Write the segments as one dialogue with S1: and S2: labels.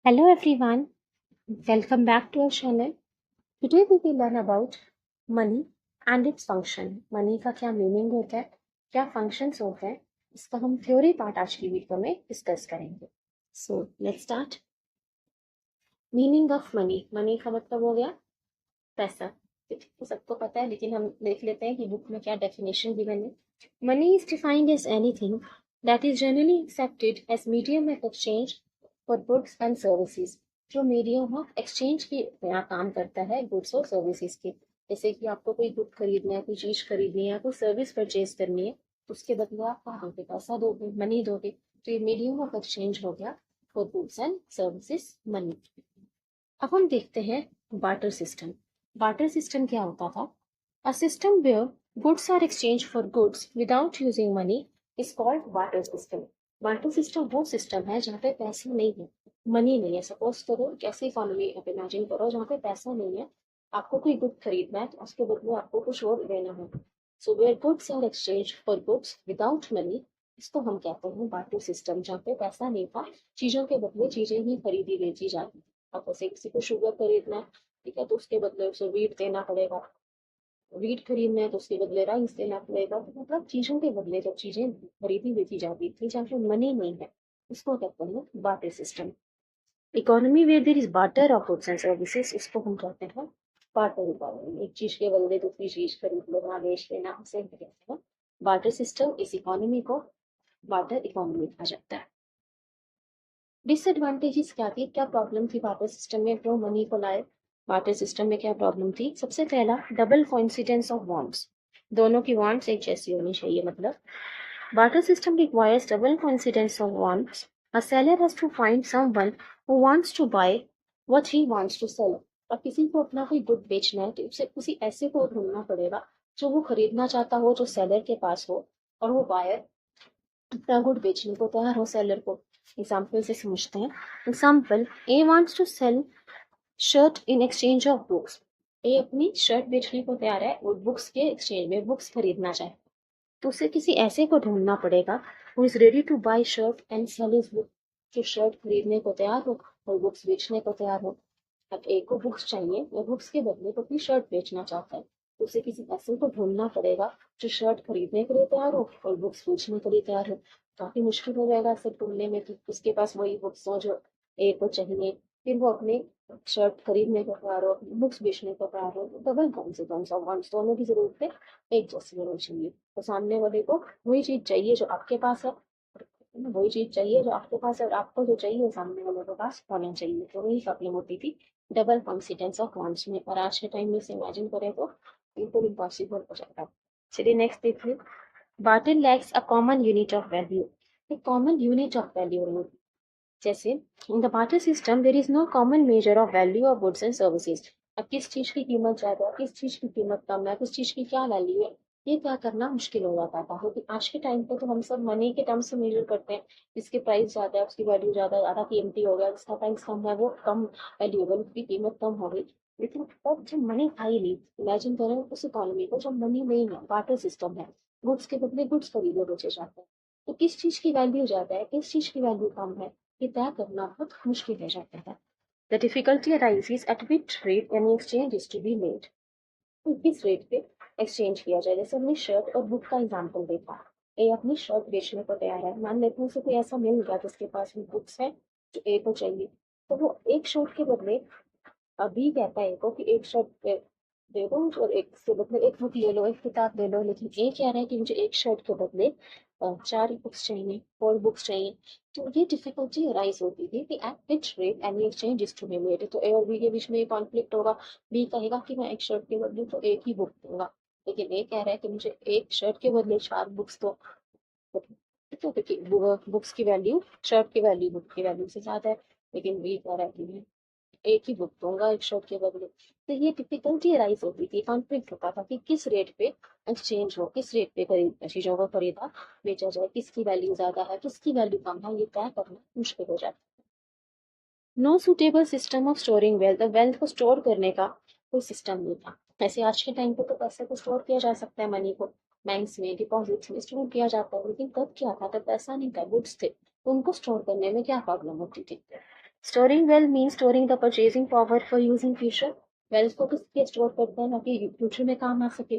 S1: Hello everyone, welcome back to our channel. Today we will learn about money and its function. Money का क्या meaning होता है, क्या functions होते हैं, इसका हम थ्योरी पार्ट आज की वीडियो में डिस्कस करेंगे. So let's start. Meaning of money. Money का मतलब हो गया पैसा. तो सबको पता है, लेकिन हम देख लेते हैं कि बुक में क्या डेफिनेशन गिवन है. Money is defined as anything that is generally accepted as medium of exchange for goods and services. जो मीडियम ऑफ एक्सचेंज की यहाँ काम करता है गुड्स और सर्विसेज के. जैसे कि आपको कोई गुड खरीदना है, कोई चीज खरीदनी है या कोई सर्विस परचेज करनी है, उसके बदले आप क्या दोगे, पैसा दोगे, मनी दोगे. तो ये मीडियम ऑफ एक्सचेंज हो गया for goods and services, money. अब हम देखते हैं बार्टर सिस्टम. बार्टर सिस्टम क्या होता था? A system where goods are exchange for goods without using money is called barter system. Barter system वो सिस्टम है जहाँ पे पैसे नहीं है, मनी नहीं है. सपोज करो, कैसी इकोनॉमी आप इमेजिन करो जहाँ पे पैसा नहीं है, आपको कोई गुड खरीदना है तो उसके बदले आपको कुछ और देना है. So where goods are exchange for goods without money, इसको हम कहते हैं बार्टर सिस्टम. जहाँ पे पैसा नहीं था, चीजों के बदले चीजें ही खरीदी बेची जाती. अब जैसे किसी को शुगर खरीदना है, ठीक है, तो उसके बदले उसे वीट देना पड़ेगा. वीट खरीदना है तो उसके बदले राइस देना पड़ेगा. तो मतलब चीजों के बदले जब चीजें खरीदी बेची जाती थी जहाँ पे मनी नहीं है, उसको कहते हैं barter system. Economy where there is barter of goods and services, उसको हम कहते हैं बार्टर इकोनॉमी. एक चीज के बदले दूसरी चीज खरीद लेना, बेच लेना, उसे हम कहते हैं बार्टर सिस्टम. इस इकोनॉमी को बार्टर इकोनॉमी कहा जाता है. डिसएडवांटेजेस क्या थी, क्या प्रॉब्लम थी बार्टर सिस्टम में, क्यों मनी को लाए? बार्टर सिस्टम में क्या प्रॉब्लम थी? सबसे पहला, डबल कोइंसिडेंस ऑफ वांट्स. दोनों की वांट्स एक जैसी होनी चाहिए. मतलब barter system requires double coincidence of wants. A seller has to find someone who wants to buy what he wants to sell. अब किसी को अपना कोई गुड बेचना है तो उसे किसी ऐसे को ढूंढना पड़ेगा जो वो खरीदना चाहता हो, जो सेलर के पास हो, और वो बायर अपना गुड बेचने को तैयार हो सेलर को. एग्जाम्पल से समझते हैं. Example, A wants to sell shirt in exchange of books. A अपनी शर्ट बेचने को तैयार है और बुक्स के एक्सचेंज में बुक्स खरीदना चाहे. तो उसे किसी ऐसे को ढूंढना पड़ेगा who is ready to buy shirt and sell his book. जो शर्ट खरीदने को तैयार हो और बुक्स बेचने को तैयार हो. अब ए को बुक्स चाहिए और बुक्स के बदले वो अपनी शर्ट बेचना चाहता है, तो उसे किसी ऐसे को ढूंढना पड़ेगा जो शर्ट खरीदने के लिए तैयार हो और बुक्स बेचने के लिए तैयार हो. काफी मुश्किल हो जाएगा इसे ढूंढने में कि उसके पास वही बुक्स हो जो ए को चाहिए, फिर वो अपने शर्ट खरीदने को तैयार हो, बुक्स बेचने को तैयार हो. डबल कॉन्सिक्वेंस ऑफ वांट्स, दोनों की जरूरतें एक जैसी होनी चाहिए. तो सामने वाले को वही चीज चाहिए जो आपके पास है, वही चीज चाहिए जो आपके पास है, और आपको जो चाहिए वो सामने वाले के पास होना चाहिए. तो वही प्रॉब्लम होती थी डबल कॉन्सिडेंस ऑफ वांट्स में. और आज के टाइम में इसे इमेजिन करें तो बिल्कुल इम्पॉसिबल हो जाता है. चलिए नेक्स्ट देखिए. Barter lacks a common unit of value. एक कॉमन यूनिट ऑफ वैल्यू नहीं. जैसे in the barter system there is no common measure of value of goods and services. अब किस चीज की कीमत ज्यादा है, किस चीज की कीमत कम है, किस चीज की क्या वैल्यू है, ये क्या करना मुश्किल हो जाता था. क्योंकि आज के टाइम पे तो हम सब मनी के टर्म्स से मेजर करते हैं. जिसकी प्राइस ज्यादा है उसकी वैल्यू ज्यादा, ज्यादा कीमती हो गया. जिसका प्राइस कम है वो कम वैल्यूएबल, उसकी कीमत कम हो गई. लेकिन तब जब मनी था ही नहीं, इमेजिन करें उस इकोनॉमी को जब मनी नहीं है, बार्टर सिस्टम है, गुड्स के बदले गुड्स खरीदे बेचे जाते हैं, तो किस चीज की वैल्यू ज्यादा है, किस चीज की वैल्यू कम है, ये तय करना बहुत मुश्किल हो जाता है. The difficulty arises at which rate any exchange is to be made. तो किस रेट पे एक्सचेंज किया जाए. जैसे हमने शर्ट और बुक का एग्जांपल देखा. ए अपनी शर्ट बेचने को तैयार है. मान लेते हैं उसे कोई ऐसा मिल गया जिसके पास भी बुक्स है जो ए को चाहिए. तो वो एक शर्ट के बदले अभी कहता है ए को कि एक शर्ट दे दो और एक के बदले एक बुक ले लो, एक किताब ले लो. लेकिन ए कह रहा है कि मुझे एक शर्ट के बदले चार बुक्स चाहिए, फोर बुक्स चाहिए. तो ये डिफिकल्टी अराइज होती थी कि at which rate any exchange is to be made. तो ए और बी के बीच में कॉन्फ्लिक्ट होगा. बी कहेगा कि मैं एक शर्ट के बदले तो एक ही बुक दूंगा, लेकिन ए कह रहा है कि मुझे एक शर्ट के बदले चार बुक्स दो. तो क्योंकि बुक्स की वैल्यू, शर्ट की वैल्यू बुक की वैल्यू से ज्यादा है, लेकिन बी कह रहा है कि मैं एक ही बुक दूंगा एक शर्ट के बदले. तो ये डिफिकल्टी अराइज होती थी, कॉन्फ्लिक्ट होता था कि किस रेट पे एक्सचेंज हो, किस रेट पे खरीद चीजों को खरीदा बेचा जाए, किसकी वैल्यू ज्यादा है, किसकी वैल्यू कम है, ये तय करना मुश्किल हो जाता है. No suitable system of storing wealth. Wealth को स्टोर करने का कोई सिस्टम नहीं था. ऐसे आज के टाइम पे तो पैसे को स्टोर किया जा सकता है, मनी को बैंक्स में, डिपॉजिट्स में स्टोर किया जाता है. लेकिन तब क्या था, तब पैसा नहीं था, गुड्स थे, तो उनको स्टोर करने में क्या प्रॉब्लम होती थी. Storing wealth mean storing the purchasing power for use in future. Wealth को किस लिए स्टोर करते हैं, ताकि फ्यूचर में काम आ सके।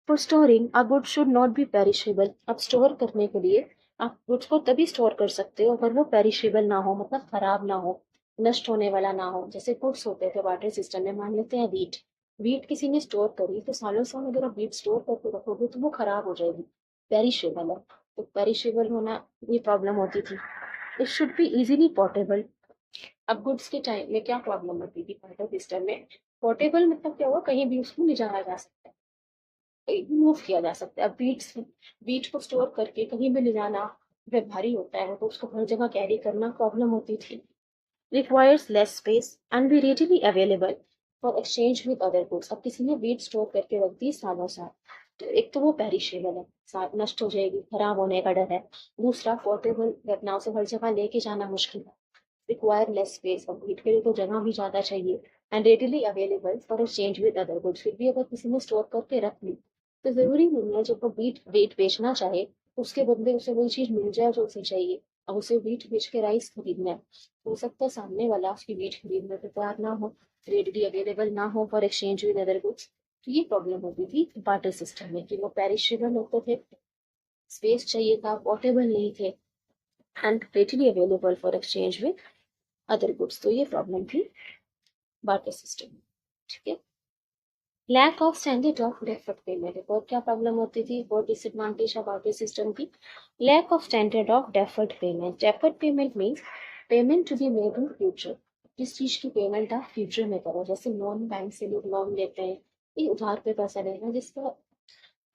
S1: For storing a good should not be perishable. अब स्टोर करने के लिए आप गुड्स को तभी स्टोर कर सकते हो अगर वो पेरिशेबल ना हो, मतलब खराब ना हो, नष्ट होने वाला ना हो। जैसे गुड्स होते थे वाटर सिस्टम में, मान लेते हैं वीट। वीट किसी ने स्टोर करी तो सालों साल अगर आप वीट स्टोर करके रखोगे तो वो खराब हो जाएगी, पेरिशेबल है। तो पेरिशेबल होना ये प्रॉब्लम होती थी। It should be easily portable. अब गुड्स के टाइम में क्या प्रॉब्लम होती थी वाटर सिस्टम में। पोर्टेबल मतलब क्या हुआ, कहीं भी उसको ले जाया जा सकता है, मूव किया जा सकता है। अब बीट को स्टोर करके कहीं भी ले जाना वह भारी होता है, तो उसको हर जगह कैरी करना प्रॉब्लम होती थी। Requires less space and be readily available for exchange with other goods. अब किसी ने बीट स्टोर करके रख दी सालों साल, तो एक तो वो पेरिशेबल है, नष्ट हो जाएगी, खराब होने का डर है। दूसरा पोर्टेबल, रखना, उसे हर जगह लेके जाना मुश्किल है। रिक्वायर लेस स्पेस, और बीट के लिए तो जगह भी ज्यादा चाहिए। And readily available for exchange with other goods. फिर भी अगर किसी ने स्टोर करके रख ली तो जरूरी नहीं है जब वो बीट वेट बेचना चाहे उसके बदले उसे वही चीज मिल जाए जो उसे चाहिए। अब उसे वीट बेच के राइस खरीदना है, हो सकता है सामने वाला उसकी वीट खरीदने को तैयार ना हो, रेडली अवेलेबल ना हो for exchange with other goods. तो ये प्रॉब्लम होती थी बार्टर सिस्टम में कि वो पेरिशेबल होते थे, स्पेस चाहिए था, पोर्टेबल नहीं थे, and readily available for exchange with other goods. तो ये प्रॉब्लम थी बार्टर सिस्टम में। ठीक है। Lack of standard of deferred payment, और क्या प्रॉब्लम होती थी, और डिसएडवांटेज ऑफ बार्टर सिस्टम की। Lack of standard of deferred payment. Deferred payment means payment to be made in future. जिस चीज की पेमेंट आप फ्यूचर में करो, जैसे लोन, बैंक से लोग लोन लेते हैं, ये उधार पे पैसा लेना, जिसका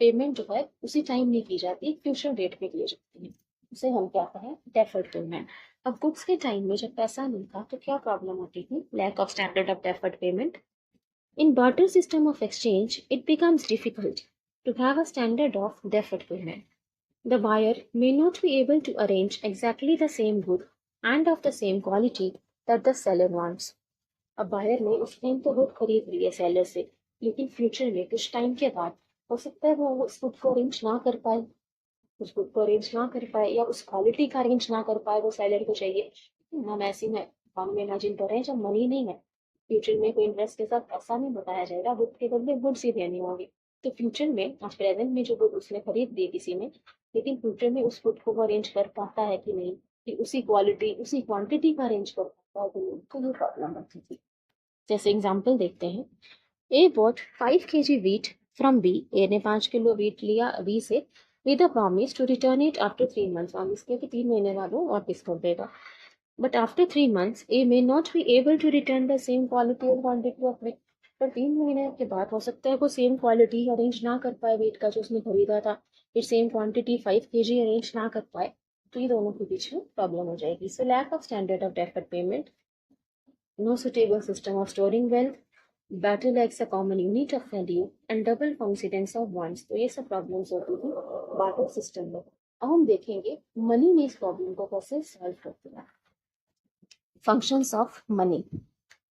S1: पेमेंट जो है उसी टाइम नहीं की जाती, फ्यूचर डेट पे की जाती है, उसे हम कहते हैं डेफर्ड पेमेंट। अब गुड्स के टाइम में जब पैसा नहीं था तो क्या प्रॉब्लम होती थी, lack of standard of deferred payment. In barter system of exchange, it becomes difficult to have a standard of deferred payment. The buyer may not be able to arrange exactly the same good and of the same quality that the seller wants. अब buyer ने उस time तो good खरीद ली है seller से, लेकिन future में कुछ टाइम के बाद हो सकता है वो उस गुड को अरेंज ना कर पाए, या उस क्वालिटी का अरेंज ना कर पाए वो सेलर को चाहिए। हम ऐसी में हम इमेजिन कर रहे हैं जब मनी नहीं है, फ्यूचर में कोई इन्वेस्ट के साथ पैसा नहीं बताया जाएगा, गुड के बदले गुड्स ही देनी होगी। तो फ्यूचर में आज प्रेजेंट में जो गुड उसने खरीद दी किसी ने, लेकिन फ्यूचर में उस गुड को वो अरेंज कर पाता है कि नहीं, कि उसी क्वालिटी उसी क्वांटिटी का अरेंज कर पाता है कि नहीं, तो ये प्रॉब्लम होती थी। जैसे एग्जाम्पल देखते हैं। A bought 5 kg wheat from B। A ने 5 किलो वीट लिया बी से, with a promise to return it after 3 months। Promise किया कि 3 महीने बाद वो वापस कर देगा। But after 3 months A may not be able to return the same quality और क्वांटिटी ऑफ वीट। पर 3 महीने के बाद हो सकता है वो सेम क्वालिटी अरेंज ना कर पाए वीट का जो उसने खरीदा था, फिर सेम क्वांटिटी 5 kg अरेंज ना कर पाए, तो ये दोनों के बीच में प्रॉब्लम हो जाएगी। So lack of standard of deferred payment, no suitable system of storing wealth, battle lacks a common unit of value, and double coincidence of wants। तो ये सब प्रॉब्लम्स होती थी बार्टर सिस्टम में। अब हम देखेंगे मनी में इस प्रॉब्लम को कैसे सॉल्व करते हैं। Functions of money.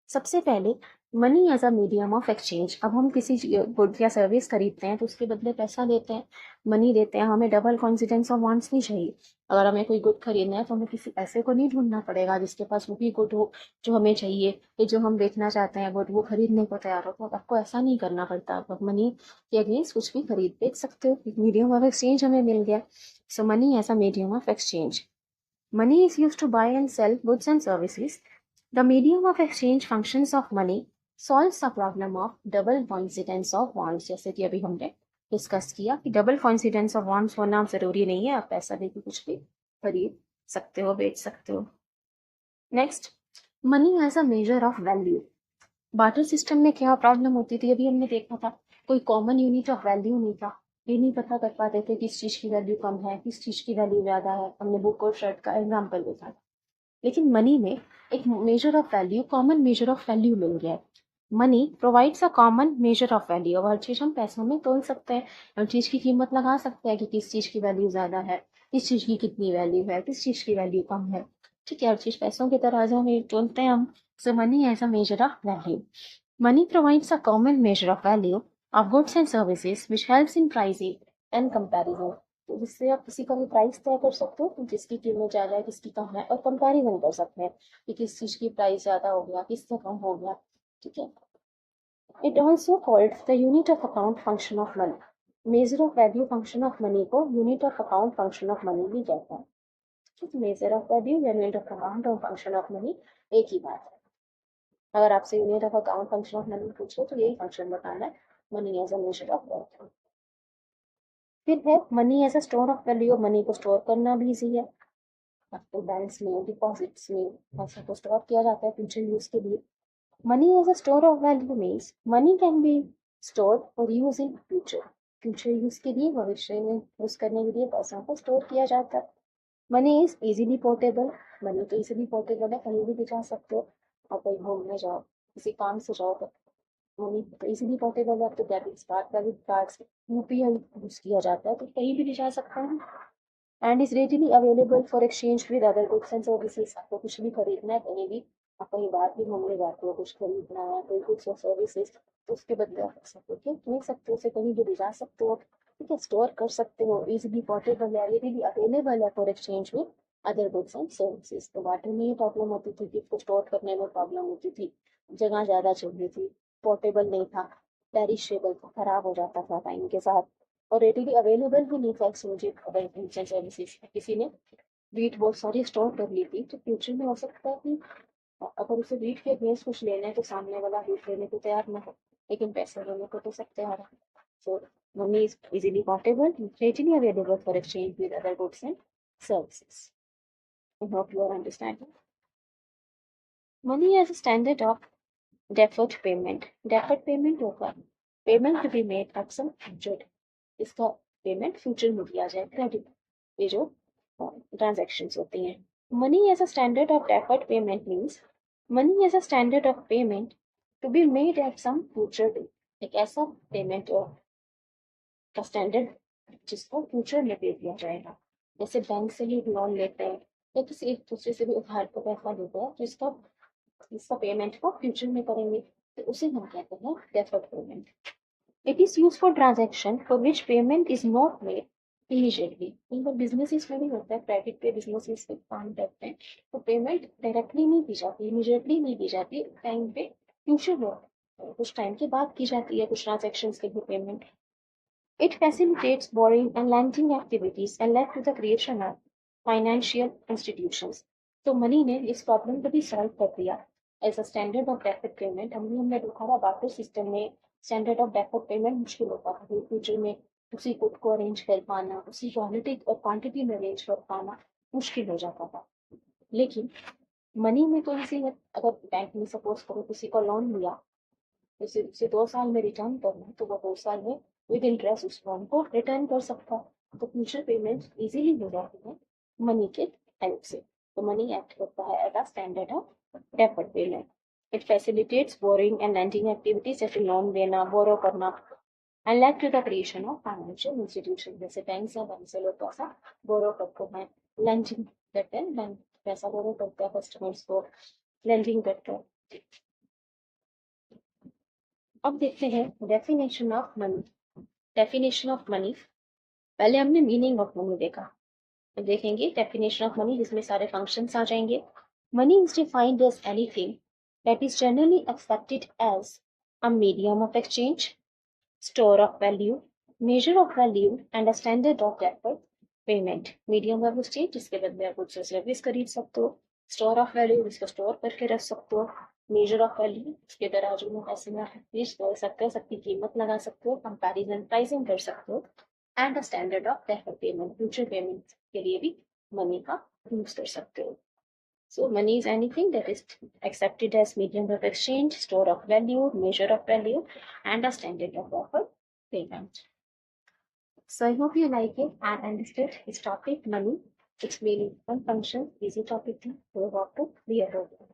S1: सबसे पहले money as a medium of exchange. अब हम किसी गुड या सर्विस खरीदते हैं तो उसके बदले पैसा देते हैं, मनी देते हैं, हमें डबल कॉन्सिडेंस ऑफ वांट्स नहीं चाहिए। अगर हमें कोई गुड खरीदना है तो हमें किसी ऐसे को नहीं ढूंढना पड़ेगा जिसके पास वो भी गुड हो जो हमें चाहिए, कि जो हम बेचना चाहते हैं गुड वो खरीदने को तैयार हो। तो आपको ऐसा नहीं करना पड़ता, आप मनी के अगेंस्ट कुछ भी खरीद बेच सकते हो, मीडियम ऑफ एक्सचेंज हमें मिल गया। So money as a medium of exchange. Money is used to buy and sell goods and services. The medium of exchange functions of money solves the problem of double coincidence of wants। जैसे कि अभी हमने discuss किया कि double coincidence of wants होना जरूरी नहीं है, आप पैसा देके कुछ भी खरीद सकते हो, बेच सकते हो। Next, money as a measure of value. Barter system में क्या प्रॉब्लम होती थी, अभी हमने देखा था, कोई कॉमन यूनिट ऑफ वैल्यू नहीं था, ये नहीं पता कर पाते थे किस चीज की वैल्यू कम है, किस चीज की वैल्यू ज्यादा है। हमने बुक और शर्ट का एग्जाम्पल देखा था। लेकिन मनी में एक measure of value, common measure of value मिल गया है। Money provides a common measure of value. अब हर चीज हम पैसों में तोल सकते हैं, हर चीज की कीमत लगा सकते हैं कि किस चीज की वैल्यू ज्यादा है, किस चीज की कितनी वैल्यू है, किस चीज की वैल्यू कम है। ठीक है, हर चीज पैसों के तराजू में तोलते हैं हम। So money as a measure of value. Money provides a common measure of value of goods and services which helps in pricing and comparison। तो जिससे आप किसी का भी प्राइस तय कर सकते हो कि जिसकी कीमत ज़्यादा है किसकी कम है, और कंपैरिजन कर सकते हैं कि किस चीज़ की प्राइस ज़्यादा हो गया किससे कम हो गया। ठीक है। It also called the unit of account function of money. Measure of value function of money को unit of account function of money भी कहते हैं। मेजर ऑफ वैल्यू या यूनिट ऑफ अकाउंट और फंक्शन ऑफ मनी एक ही बात है। अगर आपसे unit of account function of money पूछे तो यही फंक्शन बताना है, money as a measure of value. फिर है money as a store of value. Money को स्टोर करना भी इजी है। आपको बैंक्स में डिपॉजिट्स में पैसे को स्टोर किया जाता है फ्यूचर यूज के लिए। Money as a store of value means money can be stored for use in future. Future use के लिए, भविष्य में यूज करने के लिए पैसों को स्टोर किया जाता है। Money is easily portable. Money तो इजीली पोर्टेबल है, कहीं भी जा सकते हो। आप कहीं घूमने जाओ, किसी काम से जाओ तो मनी तो इजीली पोर्टेबल है। तो debit card credit card UPI use किया जाता है तो कहीं भी ले जा सकते हैं। And is readily available for exchange with other goods and services. आपको कुछ भी खरीदना है कहीं भी, आप कहीं बाहर भी घूमने जाते हो, कुछ खरीदना है कोई गुड्स और सर्विसेज, तो उसके बदले आप ले सकते हो, उसे कहीं भी ले जा सकते हो। ठीक है, स्टोर कर सकते हो, इजीली पोर्टेबल है, रेडीली अवेलेबल है for exchange with other goods and services. तो वाटर में ये प्रॉब्लम होती थी कि इसको स्टोर करने में प्रॉब्लम होती थी, जगह ज़्यादा चाहिए थी, पोर्टेबल नहीं था, पेरिशेबल था, खराब हो जाता था टाइम के साथ, और रेडीली अवेलेबल भी नहीं था एक्सचेंज अगर इंस्टेंट सर्विसेज। किसी ने वीट बहुत सारी स्टोर कर ली थी तो फ्यूचर में हो सकता है कि अगर उसे वीट के अगेंस्ट कुछ लेना है तो सामने वाला वीट लेने को तैयार ना हो, लेकिन पैसे लेने को तो सब तैयार है। So money is easily portable, readily available for exchange with other goods and services. I hope you are understanding. Money as a standard of deferred payment. Deferred payment होगा payment to be made at some future. इसका payment future में दिया जाए, credit, ये जो transactions होती हैं। Money as a standard of deferred payment means money as a standard of payment to be made at some future day. एक ऐसा पेमेंट का स्टैंडर्ड जिसको फ्यूचर में पे दिया जाएगा। जैसे बैंक से ही लोन लेते हैं या किसी एक दूसरे से भी उधार को पैसा लेते हैं तो इसका पेमेंट को फ्यूचर में करेंगे तो उसे हम कहते हैं deferred payment. It is used for transaction for which payment is not made immediately. In businesses में भी होता है, क्रेडिट पे बिजनेसेस पे काम करते हैं तो पेमेंट डायरेक्टली नहीं दी जाती, इमीडिएटली नहीं दी जाती, टाइम पे फ्यूचर में कुछ टाइम के बाद की जाती है कुछ ट्रांजेक्शन्स के लिए payment. It facilitates borrowing and lending activities and led to the creation of financial institutions. तो मनी ने इस प्रॉब्लम को भी सॉल्व कर दिया as a standard of deferred payment. हमने देखा था बार्टर सिस्टम में स्टैंडर्ड ऑफ डेफर्ड पेमेंट मुश्किल होता था फ्यूचर में उसी गुड को अरेंज कर पाना, उसी क्वालिटी और क्वांटिटी में अरेंज कर पाना मुश्किल हो जाता था। लेकिन मनी में तो इसी है, अगर बैंक में सपोज करो किसी को लोन लिया, उसे 2 साल में रिटर्न करना है तो वो 2 साल में विद इंटरेस्ट उस लोन को रिटर्न कर सकता है। तो फ्यूचर पेमेंट इजीली हो जाती है मनी के हेल्प से। तो मनी एक्ट करता है as a standard of deferred payment. It facilitates borrowing and lending activities, जैसे लोन देना, बोरो करना, and led to the creation of financial institution. जैसे बैंक से लोग पैसा बोरो करते हैं, लेंडिंग करते हैं, बैंक पैसा बोरो करते हैं कस्टमर्स को, लेंडिंग करते हैं। अब देखते हैं definition of money. Definition of money, पहले हमने मीनिंग ऑफ मनी देखा, अब देखेंगे डेफिनेशन ऑफ मनी जिसमें सारे फंक्शंस आ जाएंगे। Money is defined as anything that is generally accepted as a medium of exchange, store of value, measure of value and a standard of deferred payment. Medium of exchange जिसके बदले आप goods और service खरीद सकते हो, store of value जिसको store करके रख सकते हो, मेजर ऑफ वैल्यू उसके तराजू में पैसे में बेच सकते हो, सबकी कीमत लगा सकते हो, कंपैरिजन प्राइसिंग कर सकते हो, and a standard of deferred payment, future payment के लिए भी मनी का यूज कर सकते हो। So money is anything that is accepted as medium of exchange, store of value, measure of value, and a standard of offer payment. So I hope you like it and understood this topic, money. It's really fun function, easy topic to work to clear over.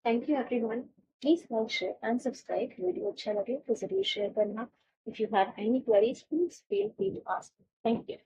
S1: Thank you everyone. Please like, share and subscribe. Video अच्छा लगे तो जरूर share करना. If you have any queries, please feel free to ask. Thank you.